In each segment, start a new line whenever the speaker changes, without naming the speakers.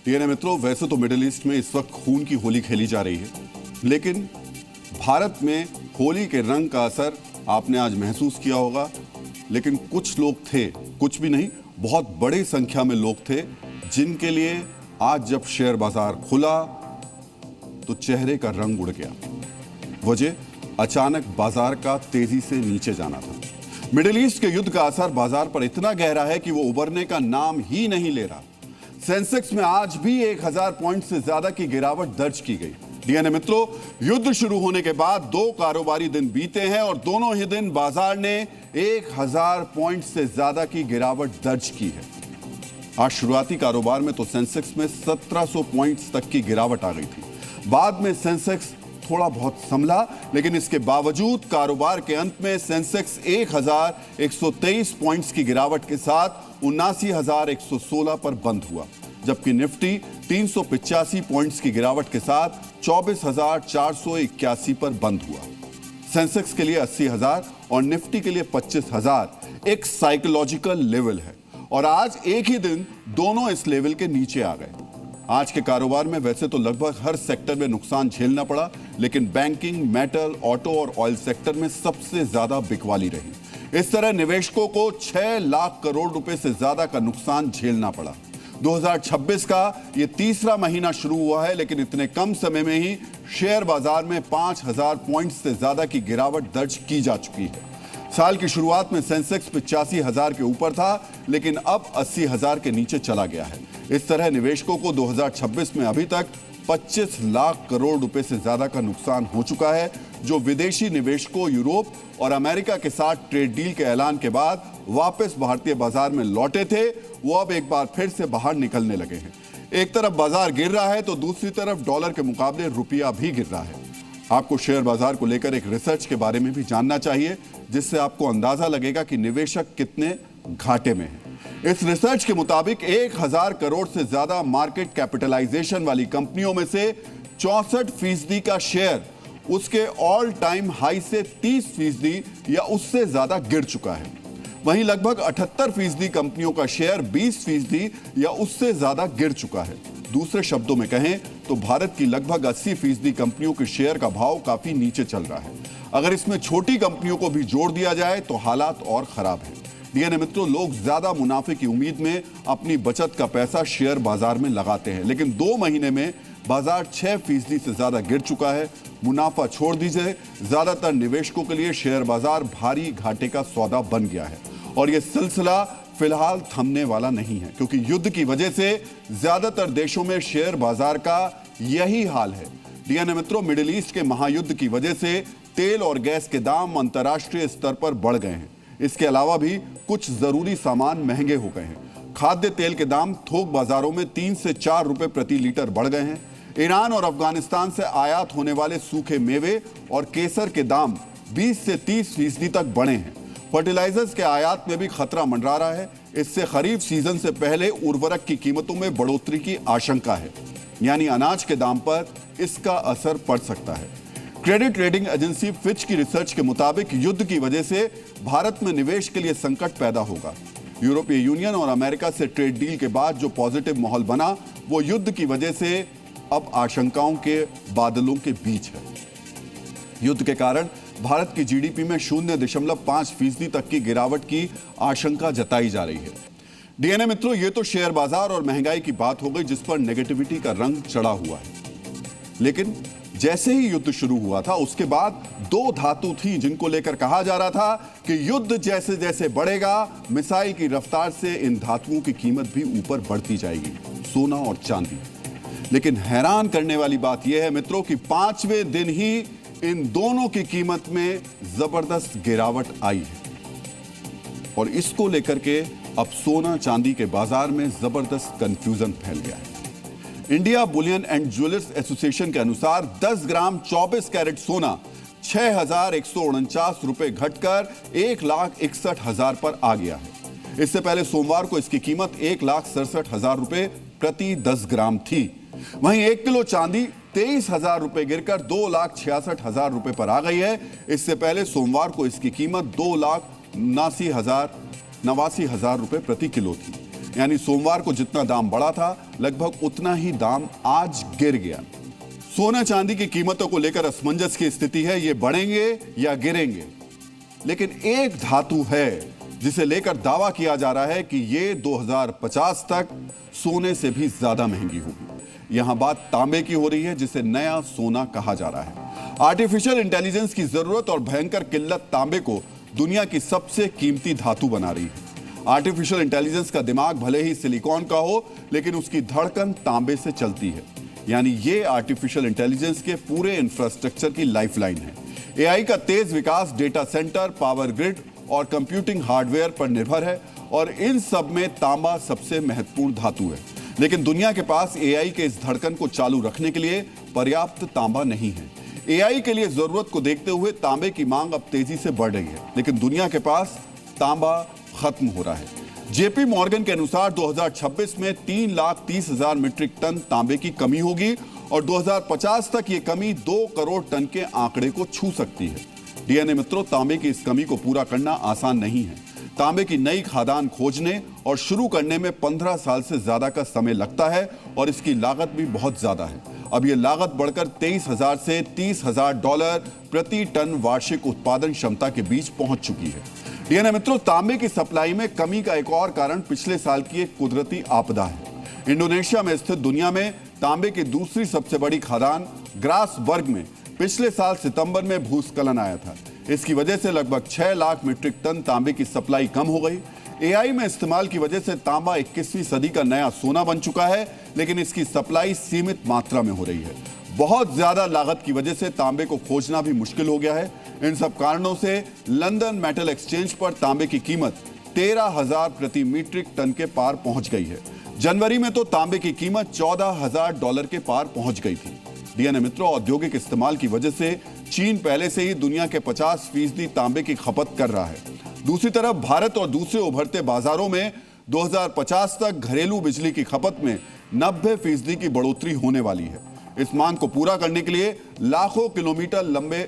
DNA मित्रों, वैसे तो मिडिल ईस्ट में इस वक्त खून की होली खेली जा रही है, लेकिन भारत में होली के रंग का असर आपने आज महसूस किया होगा। लेकिन कुछ लोग थे, कुछ भी नहीं, बहुत बड़ी संख्या में लोग थे जिनके लिए आज जब शेयर बाजार खुला तो चेहरे का रंग उड़ गया। वजह अचानक बाजार का तेजी से नीचे जाना था। मिडिल ईस्ट के युद्ध का असर बाजार पर इतना गहरा है कि वो उबरने का नाम ही नहीं ले रहा। सेंसेक्स में आज भी 1000 पॉइंट से ज्यादा की गिरावट दर्ज की गई। डीएनए मित्रों, युद्ध शुरू होने के बाद 2 कारोबारी दिन बीते हैं और दोनों ही दिन बाजार ने 1000 पॉइंट से ज्यादा की गिरावट दर्ज की है। आज शुरुआती कारोबार में तो सेंसेक्स में 1700 पॉइंट्स तक की गिरावट आ गई थी। बाद में सेंसेक्स थोड़ा बहुत संभला, लेकिन इसके बावजूद कारोबार के अंत में सेंसेक्स 1123 पॉइंट्स की गिरावट के साथ 79116 पर बंद हुआ, जबकि निफ्टी 385 पॉइंट्स की गिरावट के साथ 24481 पर बंद हुआ। सेंसेक्स के लिए 80,000 और निफ्टी के लिए 25,000 एक साइकोलॉजिकल लेवल है और आज एक ही दिन दोनों इस लेवल के नीचे आ गए। आज के कारोबार में वैसे तो लगभग हर सेक्टर में नुकसान झेलना पड़ा, लेकिन बैंकिंग, मेटल, ऑटो और ऑयल सेक्टर में सबसे ज्यादा बिकवाली रही। इस तरह निवेशकों को 6 लाख करोड़ रुपए से ज्यादा का नुकसान झेलना पड़ा। 2026 का ये तीसरा महीना शुरू हुआ है, लेकिन इतने कम समय में ही शेयर बाजार में 5000 पॉइंट से ज्यादा की गिरावट दर्ज की जा चुकी है। साल की शुरुआत में सेंसेक्स 85,000 के ऊपर था, लेकिन अब 80,000 के नीचे चला गया है। इस तरह निवेशकों को 2026 में अभी तक 25 लाख करोड़ रुपए से ज्यादा का नुकसान हो चुका है। जो विदेशी निवेशकों यूरोप और अमेरिका के साथ ट्रेड डील के ऐलान के बाद वापस भारतीय बाजार में लौटे थे, वो अब एक बार फिर से बाहर निकलने लगे हैं। एक तरफ बाजार गिर रहा है तो दूसरी तरफ डॉलर के मुकाबले रुपया भी गिर रहा है। आपको शेयर बाजार को लेकर एक रिसर्च के बारे में भी जानना चाहिए, जिससे आपको अंदाजा लगेगा कि निवेशक कितने घाटे में हैं। इस रिसर्च के मुताबिक 1000 करोड़ से ज्यादा मार्केट कैपिटलाइजेशन वाली कंपनियों में से 64% का शेयर उसके ऑल टाइम हाई से 30% या उससे ज्यादा गिर चुका है। वहीं लगभग 78% कंपनियों का शेयर 20% या उससे ज्यादा गिर चुका है। दूसरे शब्दों में कहें तो भारत की लगभग 80% कंपनियों के शेयर का भाव काफी नीचे चल रहा है। अगर इसमें छोटी कंपनियों को भी जोड़ दिया जाए तो हालात और खराब है। डीएनए मित्रों, लोग ज्यादा मुनाफे की उम्मीद में अपनी बचत का पैसा शेयर बाजार में लगाते हैं, लेकिन 2 महीने में बाजार 6% से ज्यादा गिर चुका है। मुनाफा छोड़ दीजिए, ज्यादातर निवेशकों के लिए शेयर बाजार भारी घाटे का सौदा बन गया है और यह सिलसिला फिलहाल थमने वाला नहीं है, क्योंकि युद्ध की वजह से ज्यादातर देशों में शेयर बाजार का यही हाल है। डीएनए मित्रों, मिडिल ईस्ट के महायुद्ध की वजह से तेल और गैस के दाम अंतर्राष्ट्रीय स्तर पर बढ़ गए हैं। इसके अलावा भी कुछ जरूरी सामान महंगे हो गए हैं। खाद्य तेल के दाम थोक बाजारों में 3 से 4 रुपए प्रति लीटर बढ़ गए हैं। ईरान और अफगानिस्तान से आयात होने वाले सूखे मेवे और केसर के दाम 20 से 30% तक बढ़े हैं। फर्टिलाइजर्स के आयात में भी खतरा मंडरा रहा है। इससे खरीफ सीजन से पहले उर्वरक की कीमतों में बढ़ोतरी की आशंका है, यानी अनाज के दाम पर इसका असर पड़ सकता है। क्रेडिट रेटिंग एजेंसी फिच की रिसर्च के मुताबिक युद्ध की वजह से भारत में निवेश के लिए संकट पैदा होगा। यूरोपीय यूनियन और अमेरिका से ट्रेड डील के बाद जो पॉजिटिव माहौल बना, वो युद्ध की वजह से अब आशंकाओं के बादलों के बीच है। युद्ध के कारण भारत की जीडीपी में 0.5% तक की गिरावट की आशंका जताई जा रही है। डीएनए मित्रों, ये तो शेयर बाजार और महंगाई की बात हो गई, जिस पर नेगेटिविटी का रंग चढ़ा हुआ है। लेकिन जैसे ही युद्ध शुरू हुआ था, उसके बाद 2 धातु थी जिनको लेकर कहा जा रहा था कि युद्ध जैसे जैसे बढ़ेगा, मिसाइल की रफ्तार से इन धातुओं की कीमत भी ऊपर बढ़ती जाएगी, सोना और चांदी। लेकिन हैरान करने वाली बात यह है मित्रों कि 5वें दिन ही इन दोनों की कीमत में जबरदस्त गिरावट आई है और इसको लेकर के अब सोना चांदी के बाजार में जबरदस्त कंफ्यूजन फैल गया है। India Boolean and jewellers association के अनुसार 10 ग्राम 24 कैरेट सोना 6,149 रुपए घटकर 1,61,000 पर आ गया है। इससे पहले सोमवार को इसकी कीमत 1,67,000 रुपए प्रति 10 ग्राम थी। वहीं 1 किलो चांदी 23,000 रुपए गिरकर 2,66,000 रुपए पर आ गई है। इससे पहले सोमवार को इसकी कीमत 2,89,000 रुपए प्रति किलो थी। यानी सोमवार को जितना दाम बढ़ा था लगभग उतना ही दाम आज गिर गया। सोना चांदी की कीमतों को लेकर असमंजस की स्थिति है, ये बढ़ेंगे या गिरेंगे। लेकिन एक धातु है जिसे लेकर दावा किया जा रहा है कि ये 2050 तक सोने से भी ज्यादा महंगी होगी। यहां बात तांबे की हो रही है, जिसे नया सोना कहा जा रहा है। आर्टिफिशियल इंटेलिजेंस की जरूरत और भयंकर किल्लत तांबे को दुनिया की सबसे कीमती धातु बना रही है। आर्टिफिशियल इंटेलिजेंस का दिमाग भले ही सिलिकॉन का हो, लेकिन उसकी धड़कन तांबे से चलती है। यानी ये आर्टिफिशियल इंटेलिजेंस के पूरे इंफ्रास्ट्रक्चर की लाइफलाइन है। एआई का तेज विकास डेटा सेंटर, पावर ग्रिड और कंप्यूटिंग हार्डवेयर पर निर्भर है, और इन सब में तांबा सबसे महत्वपूर्ण धातु है। लेकिन दुनिया के पास एआई के इस धड़कन को चालू रखने के लिए पर्याप्त तांबा नहीं है। एआई के लिए जरूरत को देखते हुए तांबे की मांग अब तेजी से बढ़ रही है, लेकिन दुनिया के पास तांबा खत्म हो रहा है। जेपी मॉर्गन के अनुसार 2026 में 3,30,000 मीट्रिक टन तांबे की कमी होगी और 2050 तक ये कमी 2 करोड़ टन के आंकड़े को छू सकती है। डीएनए मित्रों, तांबे की इस कमी को पूरा करना आसान नहीं है। तांबे की नई खादान खोजने और शुरू करने में 15 साल से ज्यादा का समय लगता है और इसकी लागत भी बहुत ज्यादा है। अब यह लागत बढ़कर 23,000 से $30,000 प्रति टन वार्षिक उत्पादन क्षमता के बीच पहुंच चुकी है। डीएनए मित्रों, तांबे की सप्लाई में कमी का एक और कारण पिछले साल की एक कुदरती आपदा है। इंडोनेशिया में स्थित दुनिया में तांबे की दूसरी सबसे बड़ी खादान ग्रासबर्ग में पिछले साल सितंबर में भूस्खलन आया था। इसकी वजह से लगभग 6 लाख मीट्रिक टन तांबे की सप्लाई कम हो गई। एआई में इस्तेमाल की वजह से तांबा 21वीं सदी का नया सोना बन चुका है, लेकिन इसकी सप्लाई सीमित मात्रा में हो रही है। बहुत ज्यादा लागत की वजह से तांबे को खोजना भी मुश्किल हो गया है। इन सब कारणों से लंदन मेटल एक्सचेंज पर तांबे की कीमत 13,000 प्रति मीट्रिक टन के पार पहुंच गई है। जनवरी में तो तांबे की कीमत $14,000 के पार पहुंच गई थी। डीएनए मित्रों, औद्योगिक इस्तेमाल की वजह से चीन पहले से ही दुनिया के 50% तांबे की खपत कर रहा है। दूसरी तरफ भारत और दूसरे उभरते बाजारों में 2050 तक घरेलू बिजली की खपत में 90% की बढ़ोतरी होने वाली है। इस मांग को पूरा करने के लिए लाखों किलोमीटर लंबे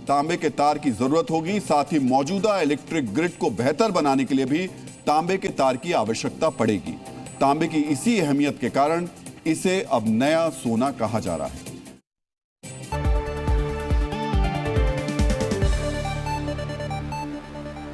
तांबे के तार की जरूरत होगी। साथ ही मौजूदा इलेक्ट्रिक ग्रिड को बेहतर बनाने के लिए भी तांबे के तार की आवश्यकता पड़ेगी। तांबे की इसी अहमियत के कारण इसे अब नया सोना कहा जा रहा है।